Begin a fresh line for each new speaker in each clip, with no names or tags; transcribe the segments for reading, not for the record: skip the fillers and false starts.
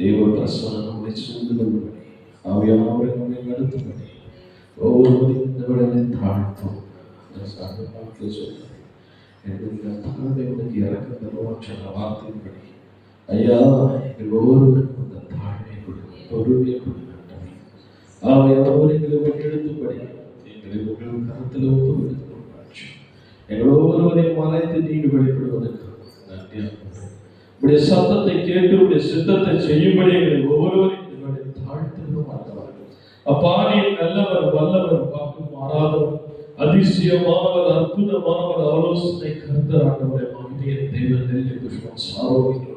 தேவ பிரசன்னம் நம்மை சூழ்ந்து கொள்ளும்படி, ஆவியானவரை நம்மை நடத்தும்படி ஒவ்வொருவரும் இந்த விடலை தாழ்த்தும். சொல்றேன், என்னுடைய தாழ்வை உனக்கு இறக்க தருவான் சொன்ன வார்த்தையின்படி ஐயா எங்கள் ஒவ்வொருவருக்கும் அந்த தாழ்மை கொடுங்க, பொறுமையை கொடுங்க. ஆவியானவர் எங்களை எடுத்துபடி எங்களை உங்கள் கருத்தில் ஒப்பு கொடுத்து எங்கள் ஒவ்வொருவரையும் மறைத்து நீங்கள் வெளிப்படுவதற்கு நன்றி. உடைய சத்தத்தை கேட்டு உடைய சித்தத்தை செய்யும்படி எங்களை ஒவ்வொருவரையும் எங்களுடைய தாழ்த்துகிறோம். அப்பா நீர் நல்லவர், வல்லவர், வாக்கு மாறாதவர், அதிசயமானவர், அற்புதமானவர், ஆலோசனை கர்த்தர், ஆண்டவரே மகிமைய தேவன், நெல்லி புஷ்பம் சாரோவின்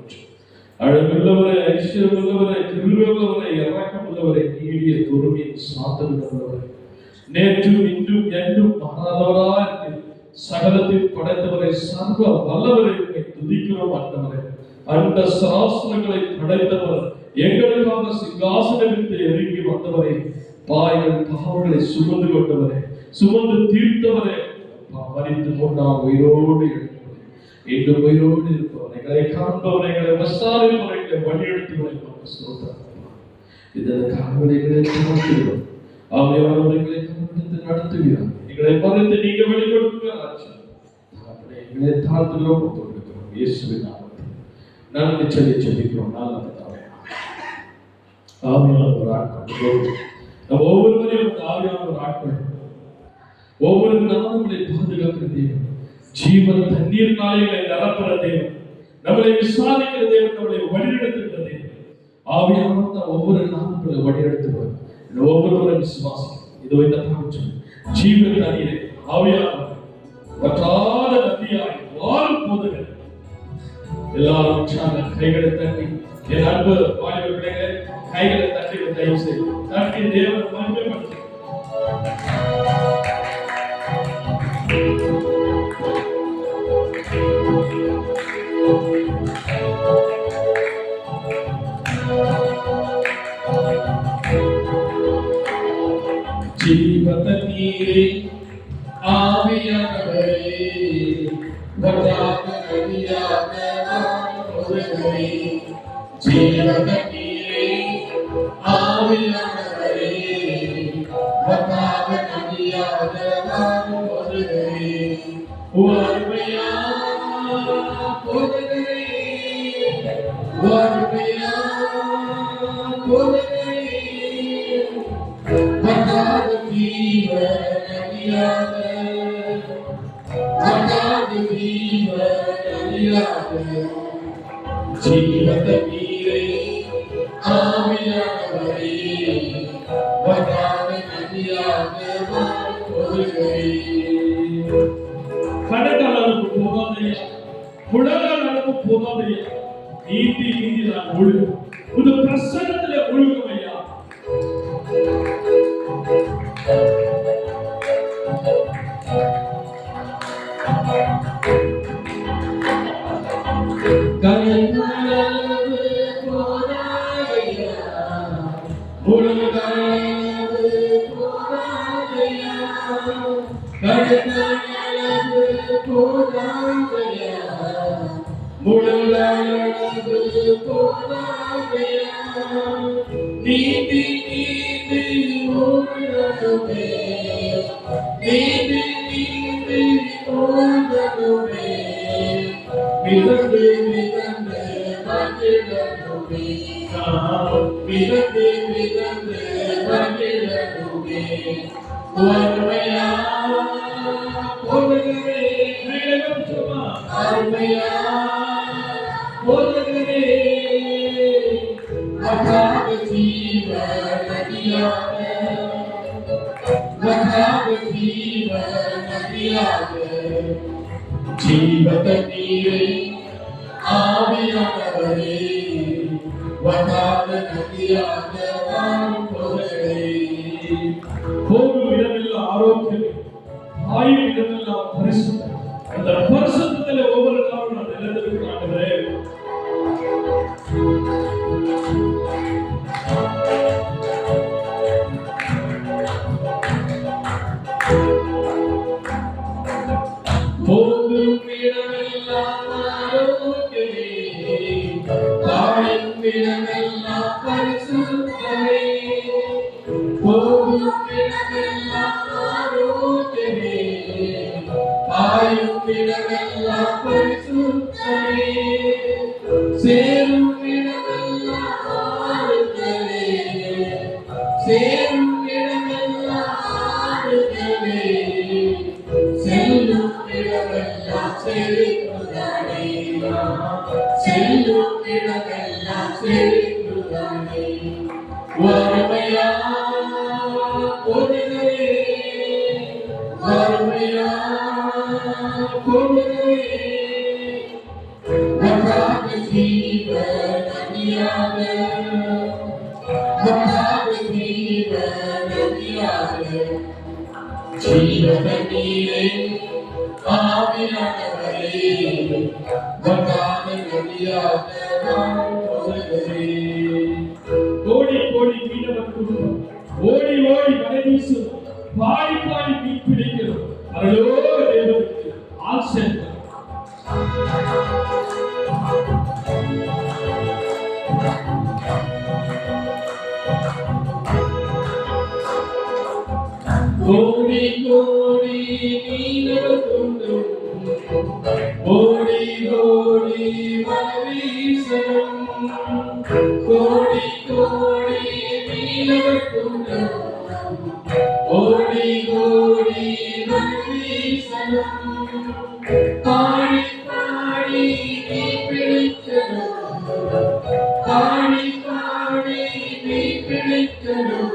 அழகுள்ளவரை, ஐஸ்வர்யமுள்ளவரை, கிருபையுள்ளவரை, இரக்கமுள்ளவரை, நீடிய பொறுமையின் சாந்தமுள்ளவரை, நேற்றும் இன்றும் என்றும் மாறாதவராய் சகலத்தில் படைத்தவரை, சர்வ வல்லவரை துதிக்கிறோம். ஆண்டவரே அந்த சாஸ்திரங்களை படைத்தவர், எங்களுக்காக சிங்காசனத்தை இறங்கி வந்தவரை, பாய்கள் பாவங்களை சுமந்து கொண்டவரே, சுமந்து தீர்த்தவரே, மறித்து கொண்டால் உயிரோடு எங்கள் உயிரோடு இருப்பவர், எங்களை காண்பவர், எங்களை விசாரிப்பவர், எங்களை வழியெடுத்தவரை இதற்காக எங்களை காண்கிறோம். ஆவியானவர் எங்களை கண்டுபிடித்து நடத்துகிறார். எங்களை பறித்து நீங்க வெளிப்படுத்துகிறார். எங்களை தாழ்த்துகிறோம், ஒப்புக்கொடுக்கிறோம். இயேசுவின் நாமத்தில் நன்றி சொல்லி ஜெபிக்கிறோம். நல்ல பிதாவே, ஆவியானவர் ஆட்கள் நம்ம ஒவ்வொருவரையும் ஆவியானவர் ஆட்கள் ஒவ்வொரு நாளும் நம்மளை பாதுகாக்கிற தேவன், ஜீவன் தண்ணீர் நாளைகளை நிரப்புற தேவன், நம்மளை விசாரிக்கிற தேவன், நம்மளை வழிநடத்துகிற தேவன். ஆவியானவர் தான் ஒவ்வொரு நாளும் நம்மளை வழிநடத்துவார். ஒவ்வொருவரை விசுவாசிக்கிறோம். இதோ இந்த பாவம் ஜீவன் தண்ணீரை ஆவியானவர் வற்றாத நதியாய் வாழும் போதுகள் எல்லாரும் கைகளை தட்டி, என் அன்பு வாலிப பிள்ளைகளை கைகளை தட்டி தயவு செய்து தட்டி தேவன் மகிமைப்படுத்த ஜீவ தண்ணீரே ஆவியானவரே வற்றாத நதியாக ஒழுகுமே. ஜீவ தண்ணீரே ஆவியானவரே வற்றாத நதியாக ஒழுகுமே. வறுமையா போதகரே, வறுமையா போதகரே, வற்றாத ஜீவ நதியாக, வற்றாத ஜீவ நதியாக, ஜீவ தண்ணீரே ஆவியானவரே வற்றாத நதியாக ஒழுகுமே. கடற்கால் அளவு போதாதையா, குளங்கள் அளவு போதாதையா, நீந்தி நீந்தி நான் ஒழுகும், உங்க பிரசன்னத்திலே ஒழுகும் ஐயா. நீதி நீதி ஓடுமே, நீதி நீதி ஓடுமே, மிதந்து மிதந்து மகிழனுமே, மிதந்து மிதந்து மகிழனுமே. அருமையா போதகரே, அருமையா போதகரே, வற்றாத ஜீவ நதியாக, வற்றாத ஜீவ நதியாக, ஜீவ தண்ணீரே ஆவியானவரே வற்றாத நதியாக போதகரே. போகும் இடமெல்லாம் ஆரோக்கியம், ஆயும் இடமெல்லாம் பரிசுத்தம். அந்த பரிசுத்தத்திலே ஒவ்வொரு நாளும் நான் நிலைத்திருக்கிறேன். போகும் இடமெல்லாம் ஆரோக்கியமே, ஆயும் இடமெல்லாம் பரிசுத்தமே போகும் இடமெல்லாம் ஆரோக்கியமே பாயும் இடமெல்லாம் பரிசுத்தமே சேரும் இடமெல்லாம் ஆறுதலே சேரும் இடமெல்லாம் ஆறுதலே செல்லும் இடமெல்லாம் செழிப்புதானே செல்லும் இடமெல்லாம் செழிப்புதானே வறுமையா கொடுங்களே வறுமையா கொடுங்களே வராத ஜீவ நதியாக வராத ஜீவ நதியாக ஜீவ நீரே ஆவியானவரே வராத நதியாக ஓடி ஓடி மீனவர் குடும்பம் ஓடி ஓடி வலை வீசும் பாடி பாடி மீன் பிடிக்கிறோம் அவர்களோடு தேவனுக்கு ஆசை கோடி கோடி மீனவர் கொண்டும் ஓடி ஓடி வலை வீசும் கோடி கோடி மீனவர் கொண்டும் ஓடி ஓடி வலை வீசும் பாடி பாடி நீ பிடிக்கணும் பாடி பாடி நீ பிடிக்கணும்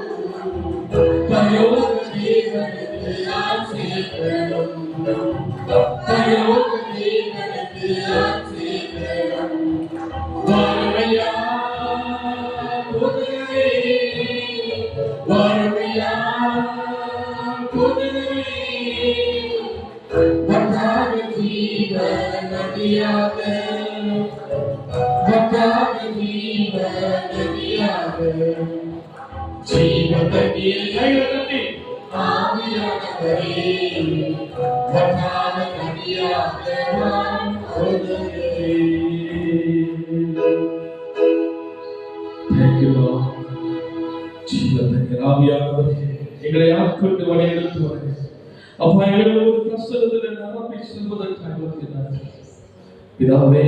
பயோக தேவனுக்கு ஆசீர்வாதம் பயோக தேவனுக்கு ஆசீர்வாதம் வறுமையா கொடுங்களே வறுமையா கொடுங்களே வராத ஜீவ நதியாக வராத ஜீவ நதியாக ஜீவ நதியை ஆவியானவரே வராத நதியாக கொடுங்களே. Thank you Lord. ஜீவ நதியை ஆவியானவரே எங்களை ஆட்கொண்டு வழிநடத்துவார்கள். அப்பா எங்களை ஒரு பிரசன்னத்தில் நிரப்பி செல்வதற்காக பிதாவே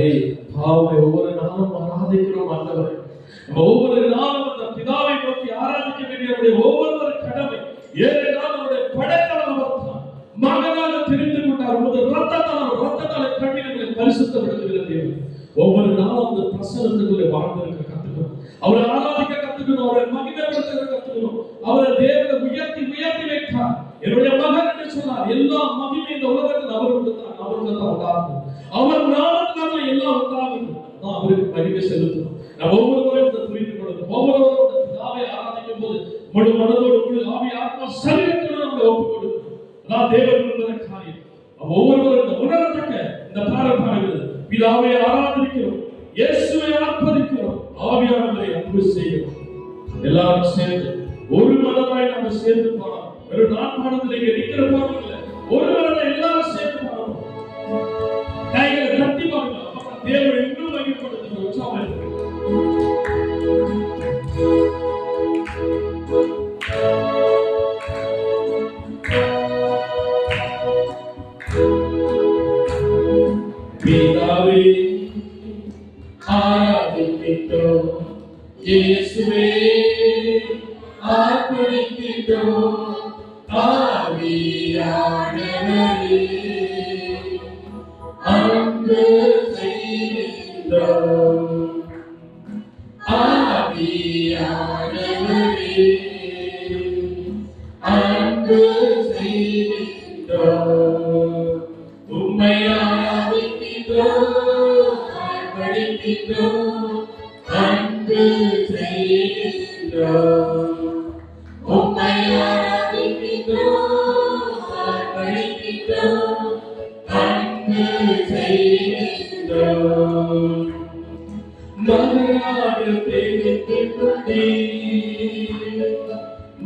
பாவை ஒவ்வொரு நாளும் ஆராதிக்கிறோம் ஆண்டவரே ஒவ்வொரு நாளும் அந்த பிதாவை நோக்கி ஆராதிக்க வேண்டிய ஒவ்வொரு கடமை ஏனென்றால் அவருடைய படைத்தளம் அவர்தான் மகனாக தெரிந்து கொண்டார் உமது ரத்தத்தால் கண்ணினங்களை பரிசுத்தப்படுத்துகிற தேவன் ஒவ்வொரு நாளும் அந்த பிரசன்னத்துக்குள்ளே வாழ்ந்திருக்க கத்துக்கணும் அவரை ஆராதிக்க கத்துக்கணும் அவரை மகிமைப்படுத்த கத்துக்கணும் அவரை தேவனை உயர்த்தி உயர்த்தி வைத்தார் என்னுடைய மகன் என்று சொன்னார் எல்லா மகிமை இந்த உலகத்தில் அவருக்கு தான் உண்டாகும் அவர் நாமத்தினால எல்லாம் உண்டாகும் நான் அவருக்கு மகிமை செலுத்தணும் நான் ஒவ்வொருவரையும் இதை புரிந்து கொள்ளணும் ஒவ்வொருவரும் பிதாவை ஆராதிக்கும் போது முழு மனதோடு முழு ஆவி ஆத்மா சரீரத்தோடு நம்மளை ஒப்புக் கொடுக்கணும் அதான் தேவன் விரும்புகிற காரியம் ஒவ்வொருவரும் இந்த உணரத்தக்க இந்த பாடல் பாடுகிறது பிதாவை ஆராதிக்கிறோம் இயேசுவை ஆராதிக்கிறோம் ஆவியானவரை அன்பு செய்கிறோம் எல்லாரும் சேர்ந்து ஒரு மனதாய் நம்ம சேர்ந்து பாடலாம் வெறும் நான் பாடத்தில் இங்க நிக்கிற பாடம் இல்லை ஒரு மனதை எல்லாரும் சேர்ந்து பாடணும் கைகளை தட்டி பாடலாம் தேவனை இன்னும் மகிமைப்படுத்துகிற உற்சாகம் இருக்கு பிதாவே ஆராதிக்கிறோம் இயேசுவே ஆர்ப்பரிக்கிறோம் ஆவியானவரே அன்பு செய்கின்றோம் ஆவியானவரே அன்பு செய்கின்றோம் உம்மை ஆராதிக்கிறோம் ஆர்ப்பரிக்கிறோம் அன்பு செய்கின்றோம் உம்மை ஆராதிக்கிறோம் ஆர்ப்பரிக்கிறோம் அன்பு செய்கின்றோம் மகனாக தேடித்துக் கொண்டே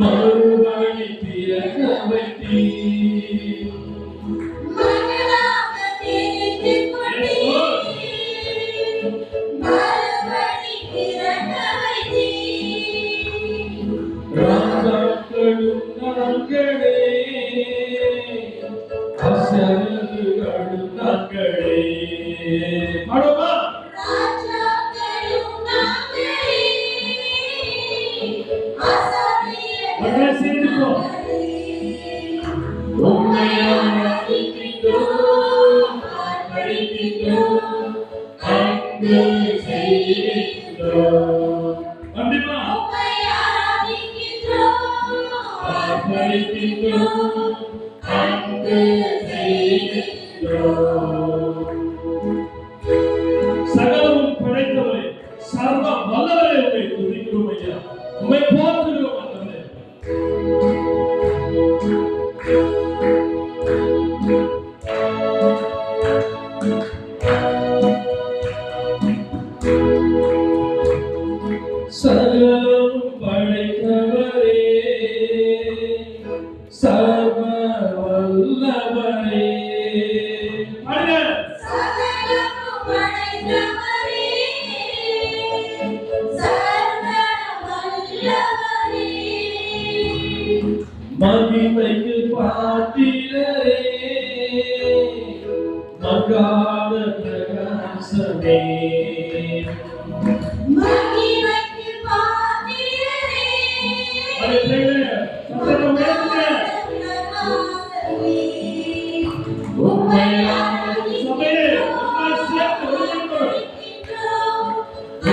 மறுபடி பிறக்க வைத்தீர்
மகனாக தேடித்துக் கொண்டே மறுபடி பிறக்க வைத்தீர்
செய்கின்றோம். கண்டிப்பா ஆர்ப்பரிக்கின்றோம், அன்பு செய்கின்றோம். சகலமும் படைத்தவரே, சர்வ வல்லவரே, உம்மை துதிக்கிறோம் ஐயா, உம்மை போற்றுகிறோம் ஆண்டவரே. சகலம் படைத்தவரே, சர்வ வல்லவரே. மகிமைக்கு பாத்திரரே, மகாத பிரகாசமே.
மகிமைக்கு பாத்திரரே, உம்மை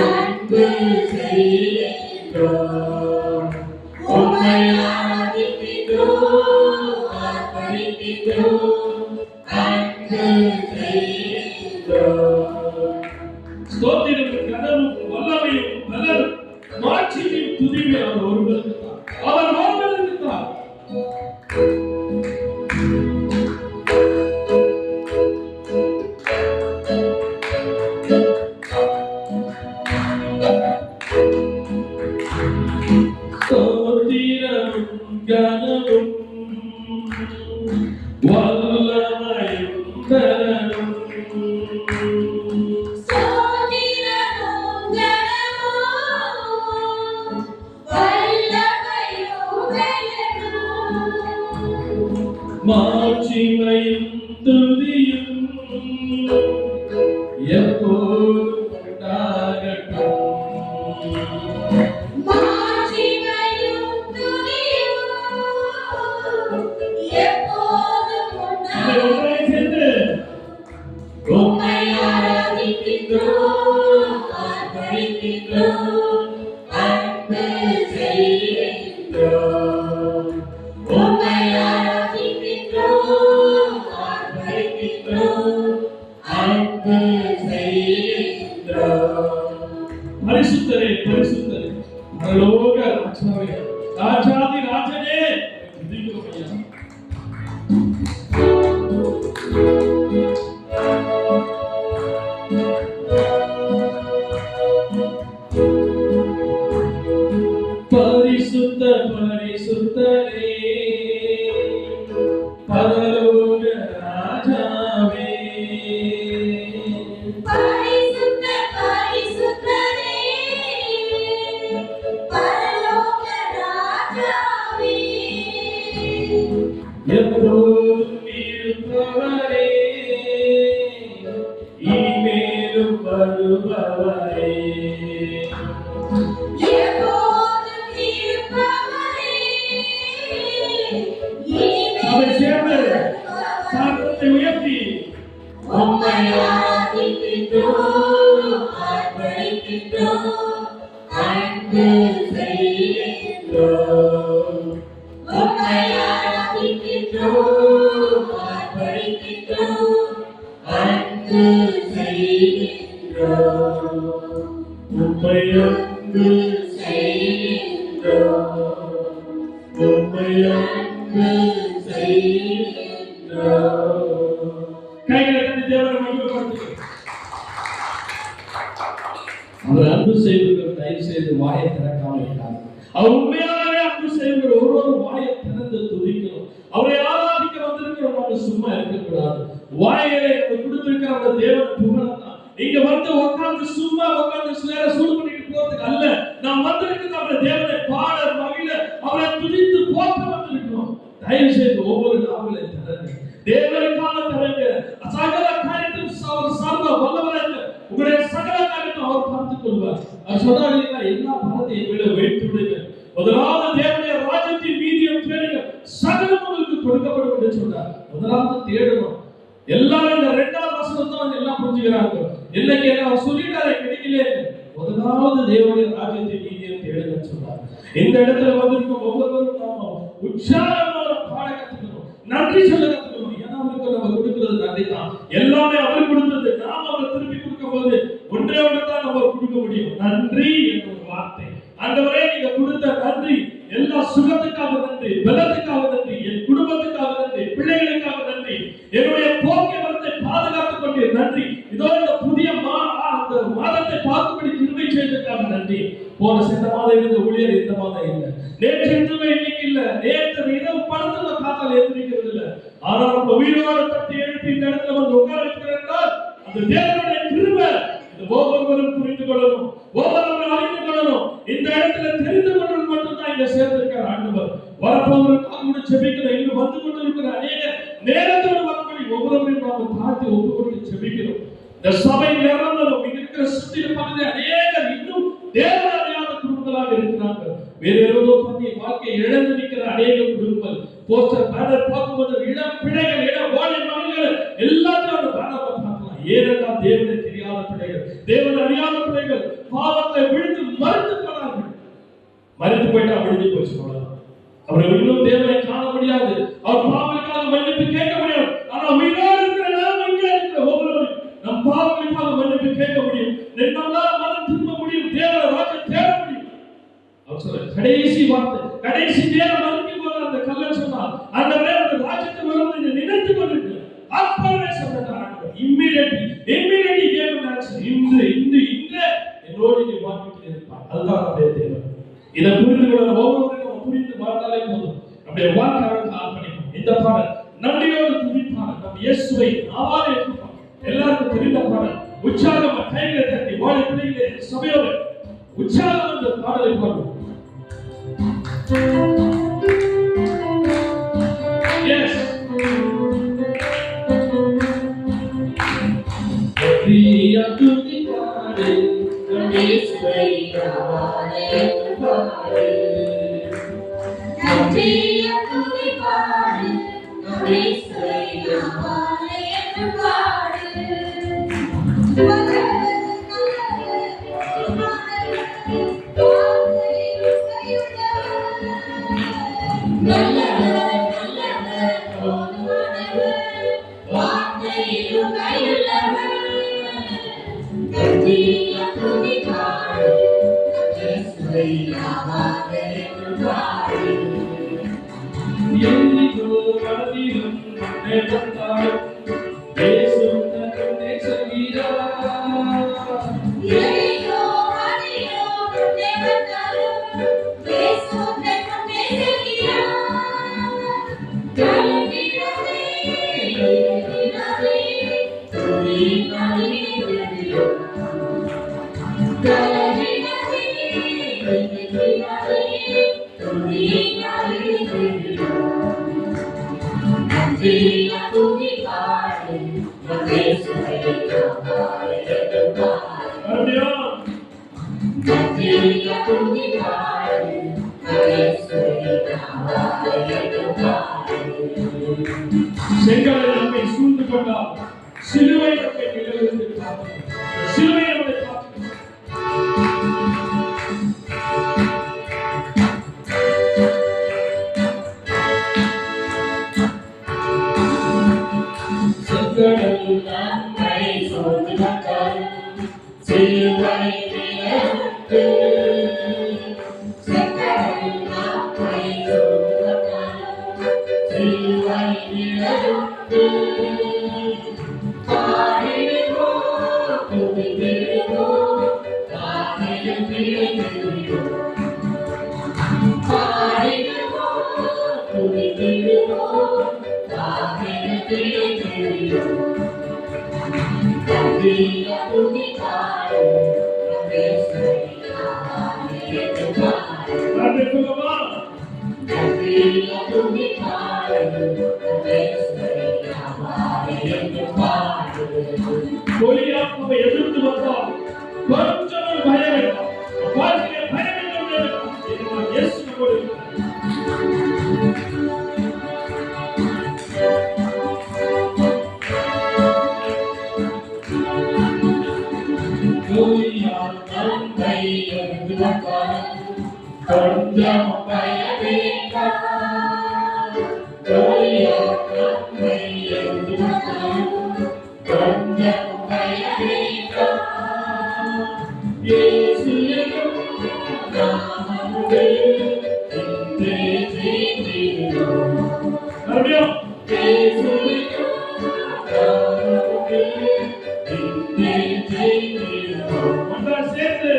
அன்பு செய்கின்றோம், உம்மை ஆராதிக்கின்றோம், ஆர்ப்பரிக்கின்றோம், அன்பு செய்கின்றோம்.
ஸ்தோத்திரம், கனமும் வல்லமையும் பலரும் மாட்சியும் துதியும் அவர் ஒருவருக்கு தான், அவர் ஒருவருக்கு தான். ஸ்தோத்திரமும் கனமும் வல்லமையும் பலரும் மாட்சிமையும் துதியும் எப்போதும் உண்டாகட்டும்.
மாட்சிமையும் துதியும் எப்போதும் உண்டாகட்டும். உம்மை ஆராதிக்கின்றோம், ஆர்ப்பரிக்கின்றோம், அன்பு செய்கின்றோம். உம்மை ஆராதிக்கின்றோம், ஆர்ப்பரிக்கின்றோம், அன்பு செய்கின்றோம்.
பரிசுத்தரே, பரிசுத்தரே, பரலோக ராஜாவே, ராஜாதி ராஜனே, துதிக்கிறோம் ஐயா. பரிசுத்த பரிசுத்தரே, பரலோக ராஜாவே.
பரிசுத்த பரிசுத்தரே, பரலோக ராஜாவே.
எப்போதும் இருப்பவரே, இனிமேலும் வருபவரே.
எப்போதும் இருப்பவரே,
அவை சேர்ந்து சாத்தத்தை உயர்த்தி
உம்மை ஆராதிக்கின்றோம், ஆர்ப்பரிக்கின்றோம், அன்பு செய்கின்றோம். உம்மை ஆராதிக்கின்றோம், ஆர்ப்பரிக்கின்றோம், அன்பு செய்கின்றோம்.
உம்மை அன்பு
செய்கின்றோம்,
உம்மை அன்பு செய்கின்றோம். கைகளை தட்டி தேவனை மகிமைப்படுத்துங்கள். அவர் அன்பு செய்வர்கள் தயவு செய்து வாயை திறக்காமல் இருக்கிறார். அவர் உண்மையாகவே அன்பு செய்வர்கள் ஒருவரும் வாயை திறந்து துதிக்கணும். அவரை ஆராதிக்க வந்திருக்கிறவங்க சும்மா இருக்கக்கூடாது. வாயிலே கொடுத்திருக்கிற அந்த தேவன் புகழத்தான். இங்க வந்து உட்கார்ந்து சும்மா உட்கார்ந்து சில நேரம் சூடு பண்ணிட்டு போறதுக்கு அல்ல. நாம் வந்திருக்கிறது அவரை தேவனை பாட மகிழ அவரை துதித்து போற்ற வந்திருக்கிறோம். தயவு செய்து ஒவ்வொரு நாவலை தரங்க, தேவனுக்கான தரங்க. சகல காரியத்தையும் அவர் சர்வ வல்லவராக உங்களுடைய சகல காரியத்தையும் அவர் பார்த்துக் கொள்வார். அவர் சொன்னார், எல்லா பாரத்தையும் விட வைத்து விடுங்க, முதலாவது தேவனுடைய ராஜ்யத்தின் மீதியும் தேடுங்க, சகலம் உங்களுக்கு கொடுக்கப்படும் என்று சொன்னார். முதலாவது தேடணும். எல்லாரும் இந்த இரண்டாவது வசனம் தான் எல்லாம் புரிஞ்சுக்கிறாங்க. இன்னைக்கு என்ன சொல்லிட்டாரு கிடைக்கல. முதலாவது தேவனுடைய ராஜ்யத்தை நீதியை தேடுங்கன்னு சொன்னார். இந்த இடத்துல வந்திருக்கும் ஒவ்வொருவரும் நாம உற்சாகமான பாட கத்துக்கணும், நன்றி சொல்ல கத்துக்கணும். ஏன்னா அவருக்கு நம்ம கொடுக்கிறது நன்றி தான். எல்லாமே அவர் கொடுத்தது, நாம அவர் திருப்பி கொடுக்கும் போது ஒன்றே ஒன்றுதான் நம்ம கொடுக்க முடியும், நன்றி என்ற ஒரு வார்த்தை. ஆண்டவரே நீங்க கொடுத்த நன்றி, எல்லா சுகத்துக்காக நன்றி, பலத்துக்காக நன்றி, என் குடும்பத்துக்காக நன்றி, பிள்ளைகளுக்காக நன்றி, என்னுடைய போக்குவரத்தை பாதுகாத்துக் கொண்டு நன்றி. இதோ இந்த புதிய அந்த மாதத்தை பார்க்கும்படி கிருபை செய்ததற்காக நன்றி. போன சென்ற மாதம் இருந்த ஊழியர் இந்த மாதம் இல்லை, நேற்று இருந்தவை இன்னைக்கு இல்ல, நேற்று இரவு படத்துல காத்தால் எழுந்திருக்கிறது இல்ல. ஆனால் நம்ம உயிரோடு தட்டி எழுப்பி இந்த இடத்துல வந்து உட்கார வைக்கிறார். அந்த தேவனுடைய கிருபை இது ஒவ்வொருவரும் புரிந்து கொள்ளணும், ஒவ்வொருவரும் அறிந்து கொள்ளணும். இந்த இடத்துல தெரிந்து கொள்ளணும் மட்டும்தான் இங்க சேர்ந்திருக்கார் ஆண்டவர். வரப்போவதற்காக கூட செபிக்கிறோம். இன்னும் வந்து கொண்டிருக்கிற அநேக நேரத்தோடு வரும்படி ஒவ்வொருவரையும் நாம தாழ்த்தி ஒப்புக்கொண்டு செபிக்கிறோம். இந்த சபை நேரம் இருக்கிற சுற்றில பகுதி அநேகர் இன்னும் தேவனை அறியாத குடும்பங்களாக இருக்கிறாங்க. வேற ஏதோ பண்ணி வாழ்க்கையை இழந்து நிற்கிற அநேக குடும்பங்கள் போஸ்டர் பேனர் பார்க்கும்போது இளம் பிள்ளைகள், இளம் வாழை மகன்கள் எல்லாத்தையும் அந்த பேனரை பார்க்கலாம். ஏனென்றால் தேவனை தெரியாத பிள்ளைகள், தேவனை அறியாத பிள்ளைகள் பாவத்தை விழுந்து மறுத்து போனார்கள். மறுத்து போயிட்டா விழுந்து போச்சு சொல்லலாம். அவர்கள் இன்னும் தேவனை காண முடியாது, அவர் பாவங்களுக்காக மன்னிப்பு கேட்க முடியாது. ஆனா உயிரோடு இருக்கிற நாம் இங்கே இருக்கிற ஒவ்வொருவரும் நம் பாவங்களுக்காக மன்னிப்பு கேட்க முடியும், நம்மளால் மனம் திரும்ப முடியும், தேவனை ராஜ்யம் தேட முடியும். அவர் சொல்ற கடைசி வார்த்தை, கடைசி நேரம் மறுக்கும் போது அந்த கல்லன் சொன்னார், ஆண்டவரே அந்த ராஜ்யத்தை வருவதை நினைத்து கொண்டிருக்கிறேன். அப்பவே சொன்னார் immediately gave an answer. இன்று என்னோடு நீ வாழ்க்கையில் இருப்பார். அதுதான் நம்முடைய தேவன். இதை புரிந்து கொள்ள ஒவ்வொருவரும் நம்ம புரிந்து வாழ்ந்தாலே போதும். நம்முடைய வாழ்க்கையாக ஆர்ப்பணிக்கும். இந்த பாடல் நன்றியோடு துதிப்பார். நம் இயேசுவை நாவாலே ஏற்றுப்பார். எல்லாருக்கும் தெரிந்த பாடல். உற்சாகமா கைகளை தட்டி வாழை பிள்ளைகளே சபையோடு உற்சாகம் இந்த பாடலை பாடுவோம். Yes. Priya tuti paade,
இயேசுவை நாவாலே ஏற்றுப்பார். நன்றியை துதிப்பார். இயேசுவை நாவாலே ஏற்றுப்பார்.
செங்கலை நம்மை சூழ்ந்து கொண்டால் சிலுவை நம்மை நிழலிருந்து காக்கும். சிலுவை நம்மை காக்கும்.
செங்கடல் நம்மை சூழ்ந்து கொண்டால் சிலுவை நிழலிருந்து
கொலியாவை எதிர்த்து வந்தால் கொஞ்சம் பயம் வேண்டாம். வாழ்க்கையை பயம் வேண்டாம். இயேசு நம்மோடு
நம்மை எழுந்து வந்தாலும் கொஞ்சம் பயவேண்டாம். நம்மை எழுந்து வந்தாலும் கொஞ்சம் பயவேண்டாம். இயேசு எனும் நாமமுதே இன்றே ஜெயித்திடுவோம். மறுபடியும் இயேசு எனும் நாமமுதே இன்றே ஜெயித்திடுவோம். ஒன்றாக சேர்த்து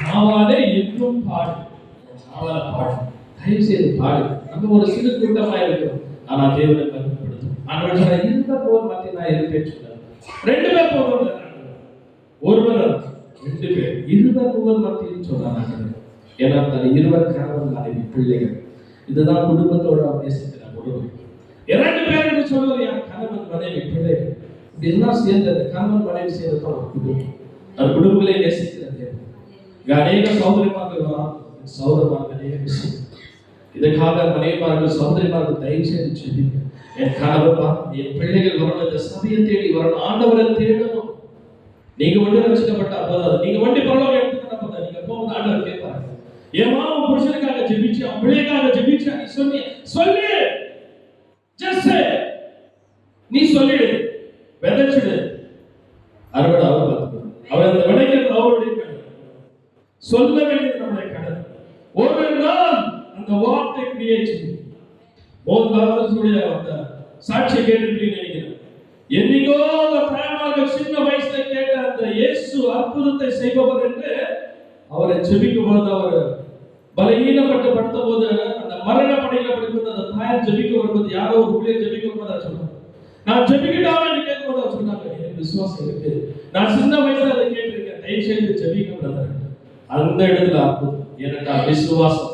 நாவாலே என்றும் பாடு. நாவால பாடு. தயவு செய்து பாடு. நம்ம ஒரு சிறு கூட்டமா இருக்கிறோம். ஆனா தேவனை மகிமைப்படுத்தும். ஆண்டவர் சொன்னார், இருவர் மத்தியில் நான் இருப்பேன் சொன்னார். 2 பேர் போதும். ஒருவர் 2 பேர், இருவர் மத்தியில் சொன்னார். ஏன்னா இருவர் கணவன் மனைவி பிள்ளைகள். இதுதான் குடும்பத்தோட நேசிக்கிறார். ஒருவர் 2 பேர் என்று சொல்வது யார்? கணவன் மனைவி பிள்ளைகள். இதெல்லாம் சேர்ந்து அந்த கணவன் மனைவி சேர்ந்து ஒரு குடும்பம். அந்த குடும்பங்களை நேசிக்கிற தேவன். அநேக சகோதரிமார்கள் சகோதரமாக அநேக விஷயம். இதற்காக மனைவிமார்கள் சகோதரிமார்கள் தயவு செய்து சொல்லுங்க, என் கணவர் என் பிள்ளைகள் வரணும், இந்த சபையை தேடி வரணும், ஆண்டவரை தேடணும். நீங்க ஒன்று ரசிக்கப்பட்ட அப்போது நீங்க வண்டி பரவாயில்ல எடுத்துக்கிட்ட நீங்க போகும்போது ஆண்டவர் கேட்பாரு, ஏமா உன் புருஷனுக்காக ஜெபிச்சு அவன் பிள்ளைக்காக ஜெபிச்சு நீ சொல்லி ஜஸ்ட் நீ சொல்லிடு, விதைச்சிடு, அறுவடை அவர் பார்த்துக்கணும். அவர் அந்த விதைக்கிறது அவருடைய கடை, சொல்ல வேண்டியது நம்முடைய கடை. ஒரு நாள் அந்த வார்த்தை கிரியேட் செய்யும். மோகன்தாசுடைய அந்த சாட்சியை கேட்டுட்டு நினைக்கிறேன். என்னைக்கோ அந்த தாய்மார்கள் சின்ன வயசுல கேட்ட அந்த இயேசு அற்புதத்தை செய்பவர் என்று அவரை ஜெபிக்கும் பொழுது, அவர் பலகீனப்பட்டு படுத்த போது அந்த மரண படையில படுக்கும்போது அந்த தாயார் ஜெபிக்க வரும்போது யாரோ ஒரு ஊழியர் ஜெபிக்க வரும்போது அதை சொன்னாங்க. நான் ஜெபிக்கிட்டாவே என்று கேட்கும்போது அவர் சொன்னாங்க, எனக்கு விசுவாசம் இருக்கு, நான் சின்ன வயசுல அதை கேட்டிருக்கேன், தயவு செய்து ஜெபிக்க பிரதர். அந்த இடத்துல அற்புதம். ஏனென்றால் விசுவாசம்.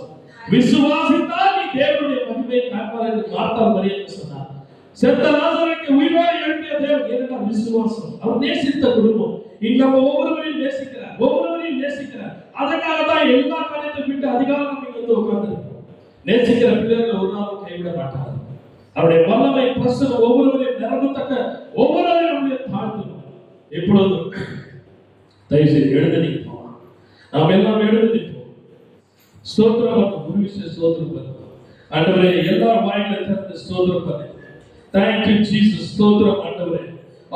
விசுவாசித்தால் நீ தேவனுடைய மகிமையை காண்பார் என்று மார்த்தாள் மரியாதை சொன்னார். செத்த லாசருக்கு உயிரோடு எழுப்பிய தேவன். ஏனென்றால் விசுவாசம். அவர் நேசித்த குடும்பம். இங்க நம்ம ஒவ்வொருவரையும் நேசிக்கிறார், ஒவ்வொருவரையும் நேசிக்கிறார். அதற்காக தான் எல்லா காரியத்தை விட்டு அதிகாரம் நம்ம இங்க வந்து உட்கார்ந்துருக்கோம். நேசிக்கிற பிள்ளைகளை ஒரு நாளும் கைவிட மாட்டார். அவருடைய வல்லமை பிரசனம் ஒவ்வொருவரையும் நிரம்பத்தக்க ஒவ்வொருவரையும் நம்முடைய தாழ்த்தணும். எப்பொழுதும் தயவு செய்து எழுந்து நீங்க போகலாம். நாம் எல்லாம் எழுந்து நிற்போம். ஸ்தோத்திரம் பண்ண ஒரு விஷயம் ஸ்தோத்திரம் பண்ண ஆண்டவரே, எல்லா வாயில திறந்து ஸ்தோத்திரம் பண்ணு. Thank you Jesus. ஸ்தோத்திரம் ஆண்டவரே.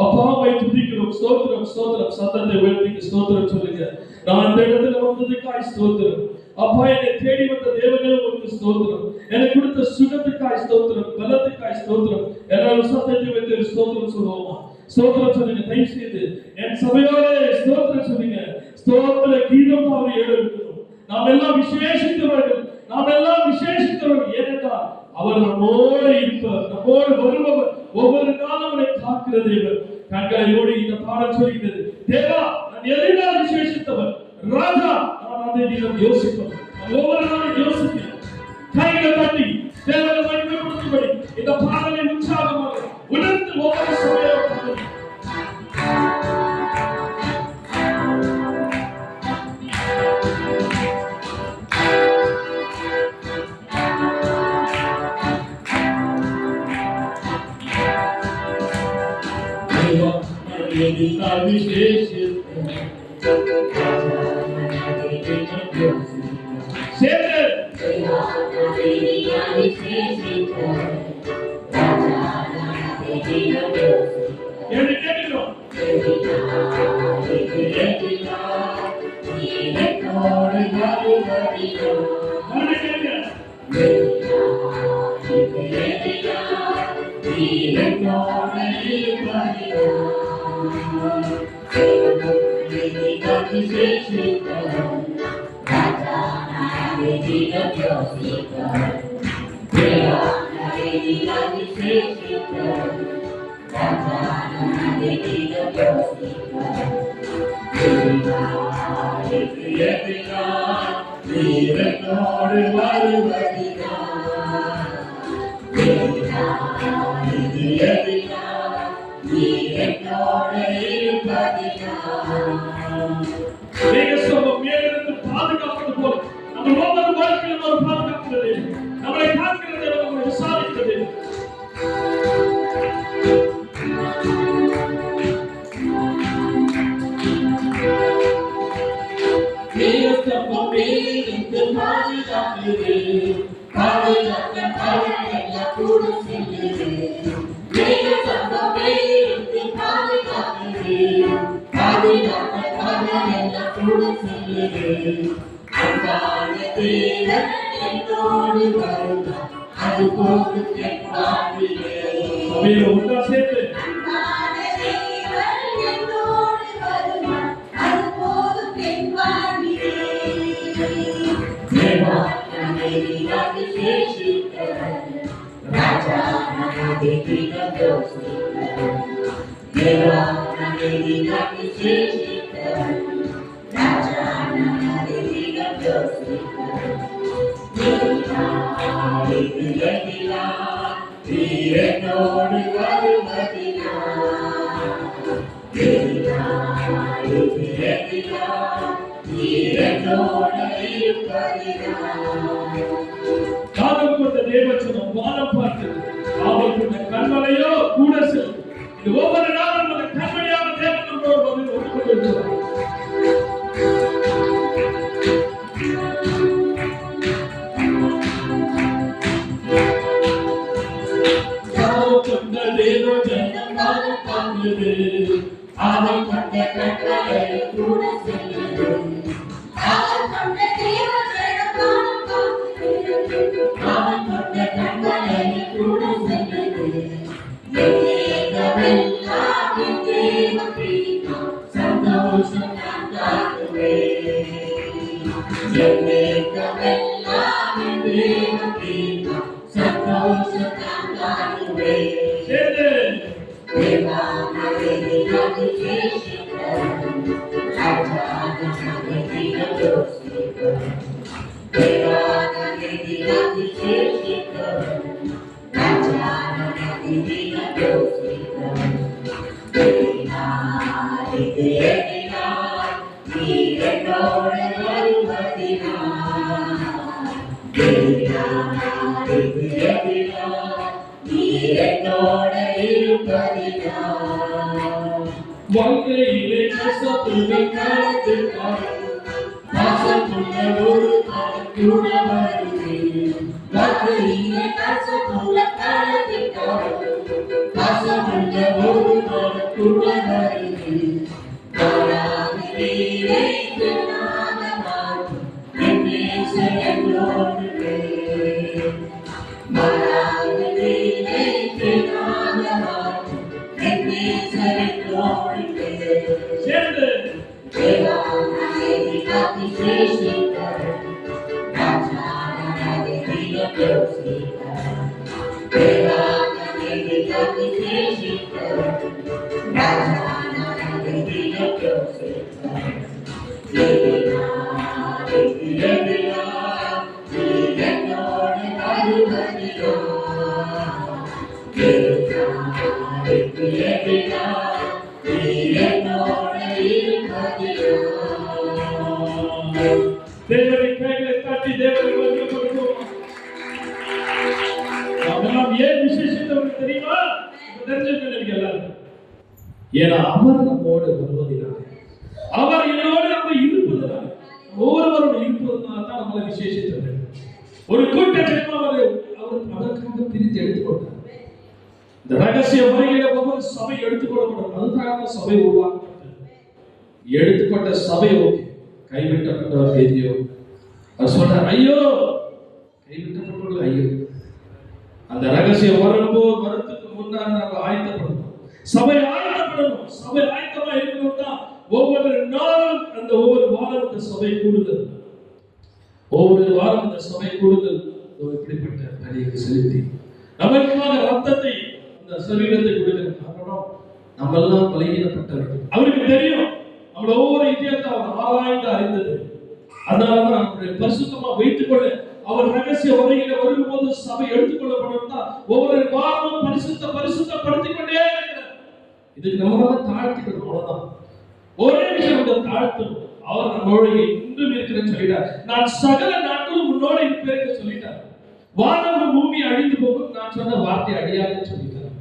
அப்பாவை துதிக்கிறோம். ஸ்தோத்திரம் ஸ்தோத்திரம். சத்தத்தை உயர்த்தி ஸ்தோத்திரம் சொல்லுங்க. நான் இந்த இடத்துல வந்ததுக்காய் ஸ்தோத்திரம். அப்பா, என்னை தேடி வந்த தேவனே உங்களுக்கு ஸ்தோத்திரம். எனக்கு கொடுத்த சுகத்துக்காய் ஸ்தோத்திரம், பலத்துக்காய் ஸ்தோத்திரம். எல்லாரும் சத்தத்தை வைத்து ஸ்தோத்திரம் சொல்லுவோமா? ஸ்தோத்திரம் சொல்லுங்க. தயவு செய்து என் சபையோரே ஸ்தோத்திரம் சொல்லுங்க. ஸ்தோத்திர கீதம் அவரை எழுதுகிறோம். நாம் எல்லாம் விசேஷித்தவர்கள், நாம் எல்லாம் விசேஷித்தவர்கள். ஏனென்றால் அவர் நம்மோடு இருப்பவர், நம்மோடு வருபவர், ஒவ்வொரு நாளும் நம்மை காக்கிற தேவன். கண்களை மூடி இந்த பாடல் சொல்கிறது, தேவா நான் எதிராக விசேஷித்தவர், ராஜா நான் அதை நீங்கள் யோசிப்போம். ஒவ்வொரு நாளும் யோசிக்கிறோம். கைகளை தட்டி தேவனை மகிமைப்படுத்தும்படி இந்த பாடலை உற்சாகமாக உணர்ந்து ஒவ்வொரு சமயம்
நீ என்னோடு இருப்பதினால்.
மேகஸ்தம்பம் மேலிருந்து பாதுகாப்பது போல நம்ம ஒவ்வொரு வாழ்க்கையிலும் ஒரு பாதுகாக்கிறது, நம்மளை காக்கிறது, நம்மளை விசாரிக்கிறது.
மேகஸ்தம்பம் மேலிருந்து பாதுகாக்குது, பாதுகாக்க பலனெல்லாம் கூட செல்லுது. மேகஸ்தம்பம் மேலிருந்து பாதுகாக்குது, பாதுகாக்க பலனெல்லாம் கூட செல்லுது. அன்பான தேவன் என்னோடு வருவார், அது போதும் என் வாழ்விலே.
சபையில ஒன்றா சேர்த்து
அன்பான தேவன் என்னோடு வருவார், அது போதும் என் வாழ்விலே. தேவா நம்மை விசேஷித்தவர், ராஜா நமது தினம் யோசித்தவர். தேவா நம்மை விசேஷித்தவர், ராஜா நமது தினம் யோசித்தவர். என்னோடு வருவதினால் என்னோடு இருப்பதினால்.
காலம் கொண்ட தேவச்சனம் வானம் பார்த்தது, காவல் கொண்ட கண்மலையோ கூட செல்லும். இது ஒவ்வொரு நாளும் அந்த கண்மலையான தேவன் நம்மளோடு வந்து ஒட்டுக்கொண்டிருக்கிறார்.
அவன் கொண்ட கட்டளை கூட செல்லுது. அவன் கொண்ட தேவஜனம் காலம் காக்குது, அவன் கொண்ட கட்டளை கூட செல்லுது. எல்லாம் என் தேவ பிரியம், சந்தோஷம் நான் காட்டுவேன். எல்லாம் என் தேவ பிரியம், சந்தோஷம் நான் காட்டுவேன். தேவா நம்மை விசேஷித்தவர், ராஜா நமது தினம் யோசித்தவர். தேவா நம்மை விசேஷித்தவர், ராஜா நமது தினம் யோசித்தவர். இது எண்ணினார், நீ என்னோடு வருவதினால். இது எண்ணினார், நீ என்னோடு இருப்பதினால்.
வாழ்க்கையிலே கஷ்டத்துடன் காலத்து
பாசத்துள்ள ஒரு காலம் கூட வருது. வாழ்க்கையிலே பாசத்துள்ள காலத்தில் பாசமுள்ள ஒரு காலம் கூட வருது. மாறாத நீரை பெண்ணாக மாற்றும் என் நேசர் என்னோடு. மாறாத நீரை பெண்ணாக மாற்றும் என் நேசர் என்னோடு.
சேர்ந்து
தேவா நம்மை விசேஷித்தவர், ராஜா நமது தினம் யோசித்தவர். தேவா நம்மை விசேஷித்தவர், ராஜா நமது தினம் யோசித்தவர். எதினால் நீ என்னோடு வருவதினால். எதினால் நீ என்னோடு இருப்பதினால்.
தேவனை கைகளை தட்டி தேவனை வணங்குவோம். நாமெல்லாம் ஏன் விசேஷித்தவர்கள் தெரியுமா? இப்ப தெரிஞ்சுக்கணும் எல்லாரும். ஏன்னா அவர் நம்மோடு வருவதினால், அவர் என்னோடு நம்ம இருப்பதனால், ஒவ்வொருவரோடு இருப்பதனால தான் நம்மளை விசேஷித்தவர்கள். ஒரு கூட்டத்தை அவர் அதற்காக பிரித்து எடுத்துக்கொண்டார். இந்த ரகசிய முறையில ஒவ்வொரு சபை எடுத்துக்கொள்ளப்படும். அதுக்காக சபை உருவாக்கப்பட்டது. எடுத்துக்கொண்ட சபை ஓகே, கைவிட்டப்பட்டவர் ஐயோ. அவர் சொல்றார், ஐயோ கைவிட்டப்பட்டவர்கள் ஐயோ. அந்த ரகசியம் வரும்போது வரத்துக்கு முன்னாடி நம்ம ஆயத்தப்படணும். சபை ஆயத்தப்படணும். சபை ஆயத்தமா இருக்கணும்னா ஒவ்வொரு நாளும் அந்த ஒவ்வொரு வாரம் இந்த சபை கூடுதல், ஒவ்வொரு வாரம் இந்த சபை கூடுதல் இப்படிப்பட்ட பணியை செலுத்தி நமக்காக ரத்தத்தை இந்த சரீரத்தை கொடுக்கிற காரணம் நம்ம எல்லாம் பலகீனப்பட்டவர்கள். அவருக்கு தெரியும் நம்மள ஒவ்வொரு இதயத்தை அவர் ஆராய்ந்து அறிந்தது. அதனாலதான் நம்முடைய பரிசுத்தமா வைத்துக் கொள்ள அவர் ரகசிய வரையில வரும்போது சபை எடுத்துக்கொள்ளப்படும். ஒவ்வொரு வாரமும் பரிசுத்தப்படுத்திக் கொண்டே இருக்கிறார்.
இதுக்கு நம்மளால தாழ்த்திக்கணும், அவ்வளவுதான். ஒரே விஷயம் நம்ம தாழ்த்தணும். அவர் நம்மளோட இன்றும் இருக்கிறேன்னு சொல்லிட்டார். நான் சகல நாட்களும் முன்னோட இருப்பேன்னு சொல்லிட்டார். வானமும் பூமி அழிந்து போகும், நான் சொன்ன வார்த்தை அழியாதுன்னு சொல்லிட்டார்.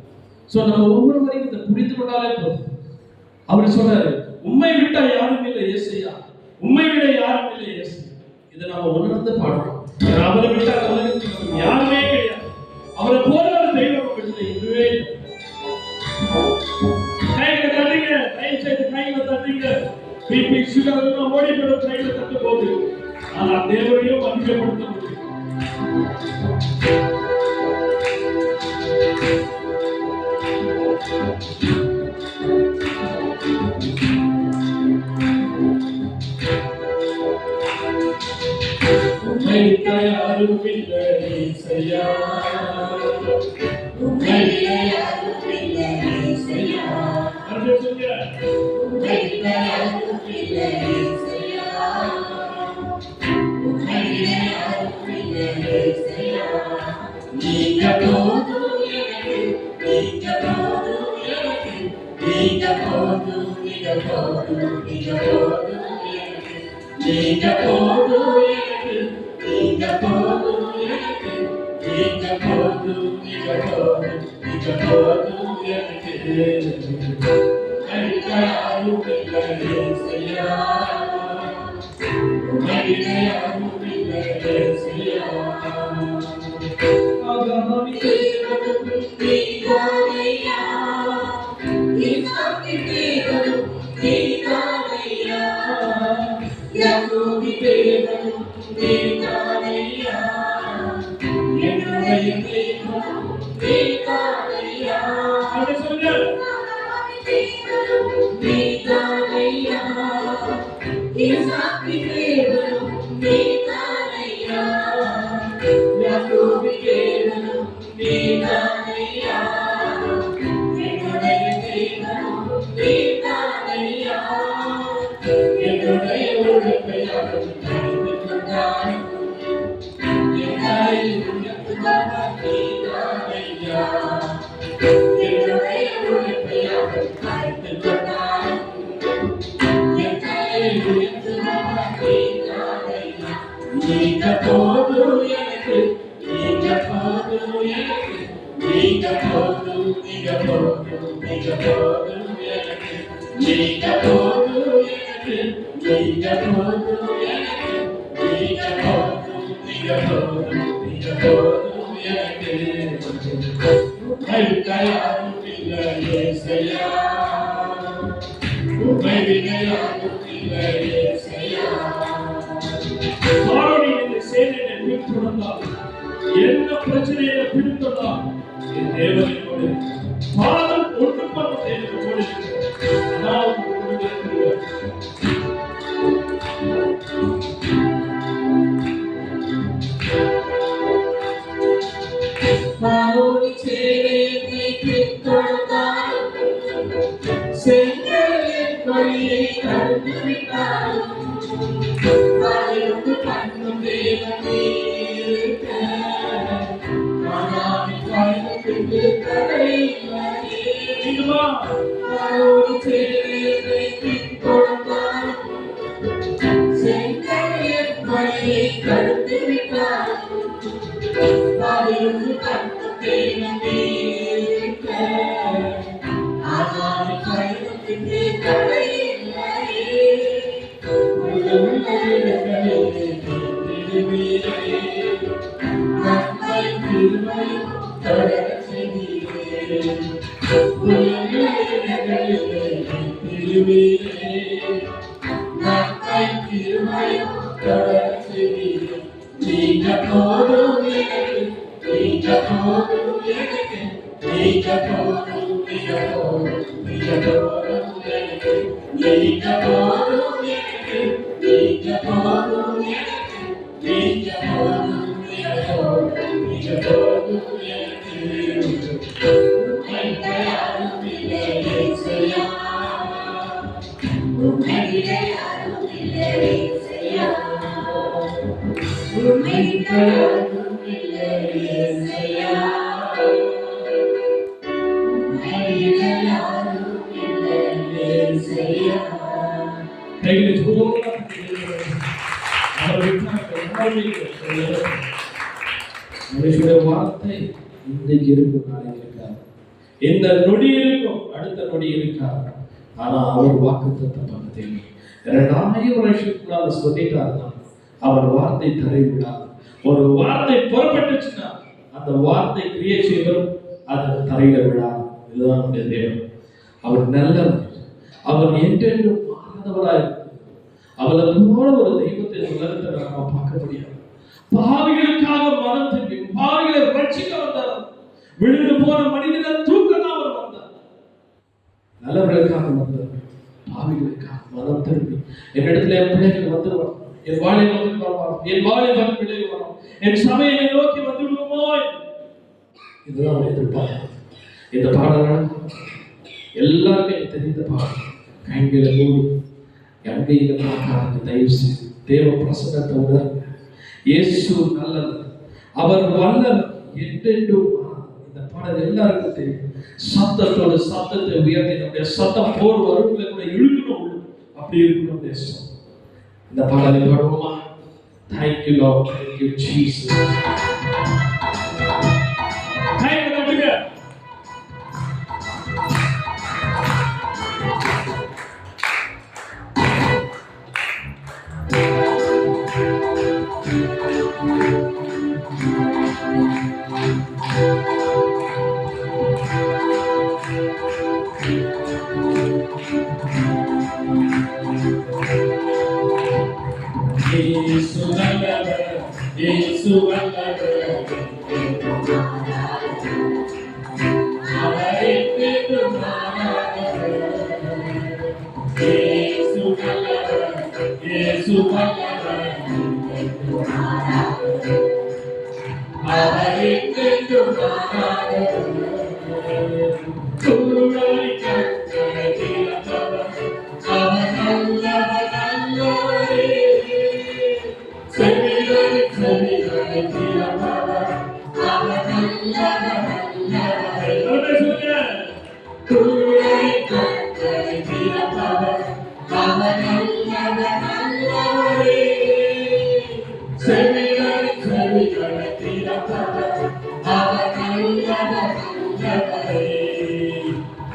சோ நம்ம ஒவ்வொருவரையும் இதை புரிந்து கொண்டாலே போதும். அவர் சொல்றாரு, உம்மை விட்டா யாரும் இல்லை ஏசையா, உம்மை விட யாரும் இல்லை ஏசையா. இதை நாம உணர்ந்து பாடணும். அவரை விட்டா உலகத்தில் யாருமே கிடையாது. அவரை போல ஒரு தெய்வம் இல்லை, இதுவே இல்லை. கைகளை தட்டுங்க, ரைட் சைடு கைகளை தட்டுங்க. பிபி சுகர் எல்லாம் ஓடி போய் கைகளை தட்டும் போது ஆனால் தேவனையும் மதிக்கப்படுத்த முடியும். உம்மை யாரும் இல்லை ஏசையா,
உம்மை யாரும் இல்லை ஏசையா,
அர்த்தம் சொல்லுங்க.
உம்மை யாரும் இல்லை ஏசையா, உம்மை யாரும் இல்லை ஏசையா. நீங்க போதும் எனக்கு, நீங்க போதும் எனக்கு, நீங்க போதும், நீங்க போதும், நீங்க போதும் எனக்கு, நீங்க போதும் எனக்கு, நீங்க போதும் எனக்கு, நீங்க போதும், நீங்க போதும், நீங்க போதும் எனக்கு. உம்மை யாரும் இல்லை ஏசையா, உம்மை யாரும் இல்லை ஏசையா. நீங்க போதும் எனக்கு, நீங்க போதும் எனக்கு, நீங்க போதும், நீங்க போதும், நீங்க போதும் எனக்கு, நீங்க போதும் எனக்கு, நீங்க போதும் எனக்கு, நீங்க போதும், நீங்க போதும், நீங்க போதும் எனக்கு. உம்மை விட யாரும் இல்லை ஏசையா, உம்மை விட யாரும் இல்லை ஏசையா. என்ன பிரச்சனையில பிடித்ததால் என் தேவனோடு பாதம் ஒன்று பண்ண தேவனோடு உம்மை விட யாரும்
கைகளை ஜோரா அவருடைய வார்த்தை இன்றைக்கு இருக்கும், நாளைக்கு இருக்காது. இந்த நொடி இருக்கும், அடுத்த நொடி இருக்காது. ஆனா அவர் வாக்குத்தத்தம் பார்த்தீங்க 2000 வருஷத்துக்குள்ள சொல்லிட்டாருன்னா அவர் வார்த்தை தரை விடாது. ஒரு வார்த்தை புறப்பட்டுச்சுன்னா அந்த வார்த்தை கிரியை செய்வரும் அது தரையில விடாது. இதுதான் நம்முடைய தேவன். அவர் நல்லவர், அவர் என்றென்றும் மாறாதவராய் இருக்கிறார். அவரை போல ஒரு தெய்வத்தை உலகத்தை நம்ம பார்க்க முடியாது. பாவிகளுக்காக மனம் திரும்பி பாவிகளை ரட்சிக்க வந்தார். விழுந்து போன மனிதனை தூக்க தான் அவர் வந்தார். நல்லவர்களுக்காக வந்தார், பாவிகளுக்காக மனம் திரும்பி என்னிடத்துல என் பிள்ளைகள் வந்துடுவார், என் வாழை நோக்கி வருவார், என் வாழை வந்து பிள்ளைகள் வரும், என் சபையை நோக்கி வந்து விடுவோமோ. இதுதான் அவர் எதிர்பார்ப்பு. இந்த பாடல் எல்லாருக்கும் தெரிந்த பாடல். கைகளை மூடி எங்கையில பார்க்காத தயவு செய்து தேவ பிரசன்னத்தை உணர்ங்க. இயேசு நல்லவர், அவர் வல்லவர், என்றென்றும். இந்த பாடல் எல்லாருக்கும் தெரியும். சத்தத்தோட சத்தத்தை உயர்த்தி நம்முடைய சத்தம் போர் வருவங்களை கூட இழுக்கணும், அப்படி இருக்கணும் தேசம். இந்த பாடலை பாடுவோமா? Thank you Lord, thank you Jesus.
இயேசு நல்லவர், இயேசு வல்லவர், அவரை கேட்டு மாறாதவர். இயேசு நல்லவர், இயேசு வல்லவர், அவரை கேட்டு மாறாதவர். குருவை கட்டளை தீர்த்தவர், அவர் நல்லவர், நல்லவரே. செவிகளை செவிகளை தீர்த்தவர், அவர் நல்லவர், நல்லவரே. குருவை கட்டளை தீர்த்தவர், அவர் நல்லவர், நல்லவரே. செவிகளை செவிகளை தீர்த்தவர், அவர் நல்லவர், நல்லவரே.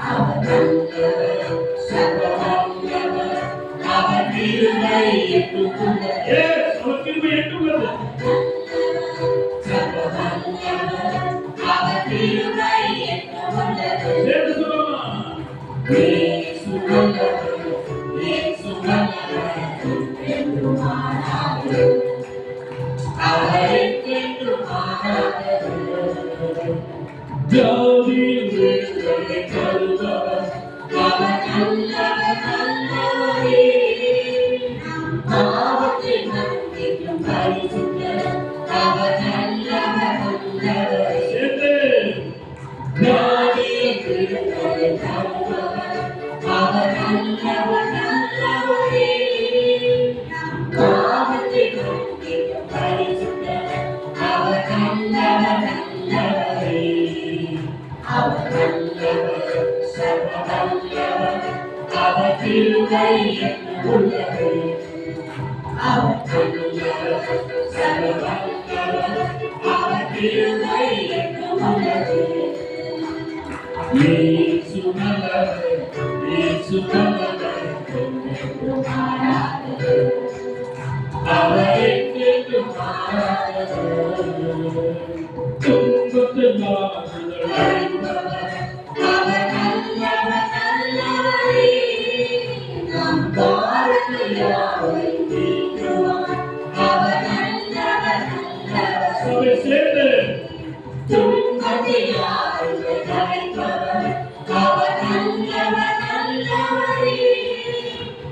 அவர் நல்லவர், சர்வ வல்லவர், அவர் கிருபை என்றும் உள்ளது. அவர் கிருபை என்றும் உள்ளது. சர்வ வல்லவர், அவர் கிருபை என்றும் உள்ளது. சேர்ந்து சொல்லுமா? இயேசு நல்லவர், இயேசு நல்லவர், என்றும் மாறாதவர், அவர் என்றும் மாறாதவர். ஜாதியில் விடுதலை தருபவர், அவர் நல்லவர், நல்லவரே. பாவத்தை மன்னிக்கும் பரிசுத்தர், அவர் நல்லவர், நல்லவரே. ஜாதியில் விடுதலை தருபவர், அவர் நல்லவர், நல்லவரே. பாவத்தை மன்னிக்கும் பரிசுத்தர், அவர் நல்லவர், நல்லவரே. அவர் நல்லவர், சர்வ வல்லவர், அவர் கிருபை என்றும் உள்ளது. அவர் நல்லவர், சர்வ வல்லவர், அவர் கிருபை என்றும் உள்ளது. இயேசு நல்லவர், இயேசு நல்லவர், என்றும் மாறாதவர், அவர் என்றும் மாறாதவர். துன்பத்தில் அவர் நல்லவர், நல்லவரே. நம் பாவங்கள் யாவையும் நீக்குவார், அவர் நல்லவர், நல்லவரே. துன்பத்தில் யாவையும் அழைப்பவர், அவர் நல்லவர், நல்லவரே.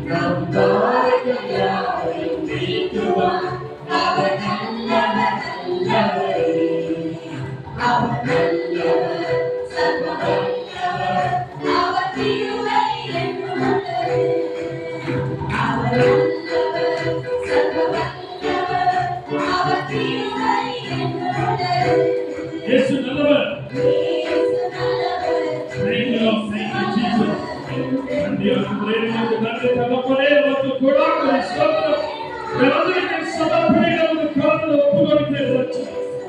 நம் பாவங்கள் யாவையும் நீக்குவார், அவர் நல்லவர், நல்லவரே. அவர் நல்லவர், சர்வ வல்லவர், அவர் கிருபை என்றும் உள்ளது. அவர் நல்லவர், சர்வ வல்லவர், அவர் கிருபை என்றும் உள்ளது. இயேசு நல்லவர். இயேசு நல்லவர். Thank you, Lord. Thank you, Jesus.
நன்றி ஆண்டவரே, உமக்கு நன்றி தகப்பனே, உமக்கு கொடான ஸ்தோத்திரம். வேதனைக்கு சமர்ப்பணை உமக்கு கரத்தில் ஒப்புக்கொடுக்கிறேன் ராஜா.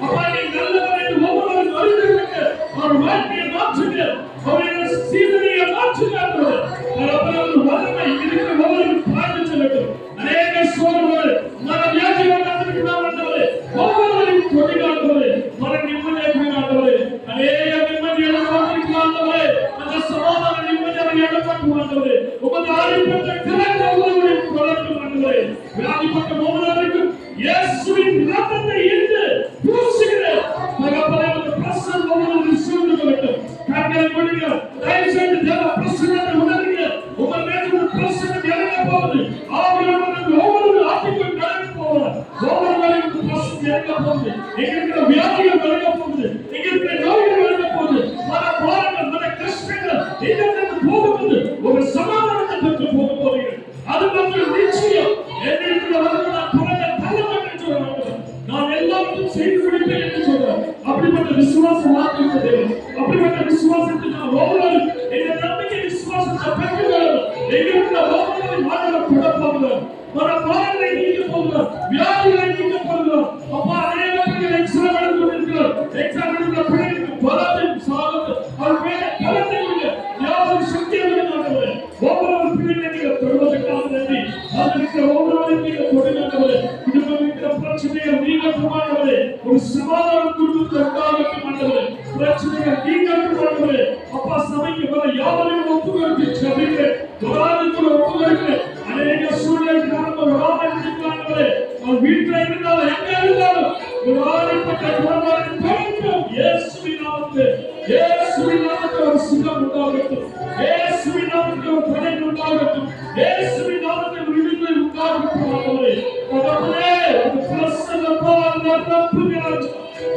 அப்பா, நீ நல்லவர் என்று ஒவ்வொருவரும் அறிந்திருக்க அவர் வாழ்க்கையை மாற்றுங்க, அவருடைய சீதனையை மாற்றுங்க ஆண்டவரே. தகப்பனே, வல்லமை இருக்கிற ஒவ்வொருவரும் பாய்ந்து செல்லட்டும். அநேக சோர்வுகள் மனவியாதிகள் வந்திருக்கிறார் ஆண்டவரே, ஒவ்வொருவரையும் தொழிலாளர்களே மன நிம்மதியை ஆண்டவரே, அநேக நிம்மதியை வந்திருக்கிறார் ஆண்டவரே. அந்த சமாதான நிம்மதியை இடப்பட்டு ஆண்டவரே, உமது ஆதிப்பட்ட கரங்கள் ஒவ்வொருவரையும் தொடர்ந்து ஆண்டவரே. வியாதிப்பட்ட ஒவ்வொருவருக்கும் இயேசுவின் இரத்தத்தை இன்று பூசுகிறேன். தகப்பனே, உமது பிரசன்னம் ஒவ்வொருவரையும் சூழ்ந்து கொள்ளட்டும். கண்களை மூடுங்க, தயவு செய்து தேவ பிரசன்னத்தை உணருங்க. உங்கள் மேல் ஒரு பிரசன்னம் இறங்க போகுது. ஆவியானவர் ஒவ்வொரு ஆட்டிக்கும் நடக்க போகிறார். ஒவ்வொருவரையும் பிரசன்னம் இறங்க போகுது. எங்க இருக்கிற வியாதிகள் விலக போகுது, எங்க இருக்கிற நோய்கள் விலக போகுது, மன பாரங்கள் மன கஷ்டங்கள் எங்கிருந்து போகுது, ஒரு சமாதானத்தை பெற்று போக போறீர்கள். அது மட்டும் நிச்சயம். என்னிடத்தில் வந்து நான் புறங்க தள்ள மாட்டேன் சொல்றாங்க. நான் எல்லாத்தையும் செய்து முடிப்பேன் என்று சொல்றார். அப்படிப்பட்ட விசுவாசம் வார்த்தை, அப்படிப்பட்ட விசுவாசத்தை நான் ஒவ்வொருவரும் இந்த நம்பிக்கை விசுவாசத்தை பெற்றுக்கொள்ளணும். எங்கிருந்த ஒவ்வொருவரும் ஆண்டவர் கொடுப்பார்கள். மன பாரங்களை நீக்க போகிறார், வியாதிகளை நீக்க போகிறார். அப்பா, அநேக பேர்கள் எக்ஸாம் எழுதி கொண்டிருக்கிறார். எக்ஸாம் எழுதுகிற பிள்ளைகளுக்கு பலத்தையும் சாதத்தை அவர் மேல பலத்தை கொடுங்க. யாரும் சக்தியை விடுகிறார்கள். ஒவ்வொரு பிள்ளைகளை நீங்கள் தொடுவதற்காக நன்றி. அதற்கு ஒவ்வொருவரையும் நீங்கள் தொடுகிறார்கள். குடும்பம் இருக்கிற பிரச்சனைகள் நீங்கட்டும் ஆண்டவரே. ஒரு சமாதானம் குடும்பத்தில் உண்டாகட்டும் ஆண்டவரே. பிரச்சனைகள் நீங்கட்டும் ஆண்டவரே. அப்பா, சபைக்கு வர யாவரையும் ஒப்புக்கொடுத்து ஜெபிக்கிறேன். துராதிக்குள்ள ஒப்புக்கொடுக்கிறேன். அநேக சூழ்நிலை காரணமாக வராமல் இருக்கிறார்களே, அவர் வீட்டில் இருந்தாலும் எங்க இருந்தாலும் ஒரு ஆணைப்பட்ட குணமாக தொடங்கும். இயேசுவின் நாமத்தில், இயேசுவின் நாமத்தில் ஒரு சுகம் உண்டாகட்டும். இயேசுவின் நாமத்தில் ஒரு பலன் உண்டாகட்டும். இயேசுவின் நாமத்தில் ஒரு விடுதலை உண்டாகட்டும். ஆண்டவரே, தகப்பனே, ஒரு பிரசன்னத்தால் நிரப்புகிறார்.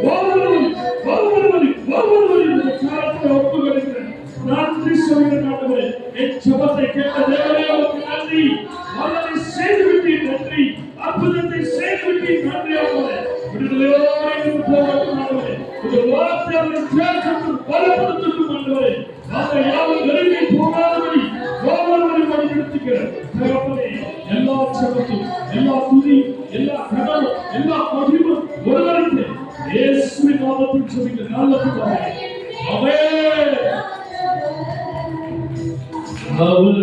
ஒவ்வொருவரையும் இந்த காலத்தில் ஒப்புக்கொடுக்கிறேன். நன்றி சொல்கிறேன் ஆண்டவரே. என் ஜெபத்தை கேட்ட தேவனே, உமக்கு நன்றி. வல்லமை செய்துவிட்டீர், நன்றி. அற்புதத்தை செய்துவிட்டீர், நன்றி ஆண்டவரே. விடுதலையோடு போகட்டும் ஆண்டவரே. இந்த வார்த்தை அவரை தேர்ந்தெடுத்து பலப்படுத்தட்டும் ஆண்டவரே. நாங்கள் யாரும் நெருங்கி போகாதபடி ஒவ்வொருவரையும் வழிநடத்துகிறேன். தகப்பனே, எல்லா ஜெபத்தும், எல்லா துதி, எல்லா கடலும், எல்லா மகிமையும் ஒருவருக்கு இயேசுவின் நாமத்தில் ஜெபிக்கிறேன். நல்ல பிதாவே, ஆமென். அவர்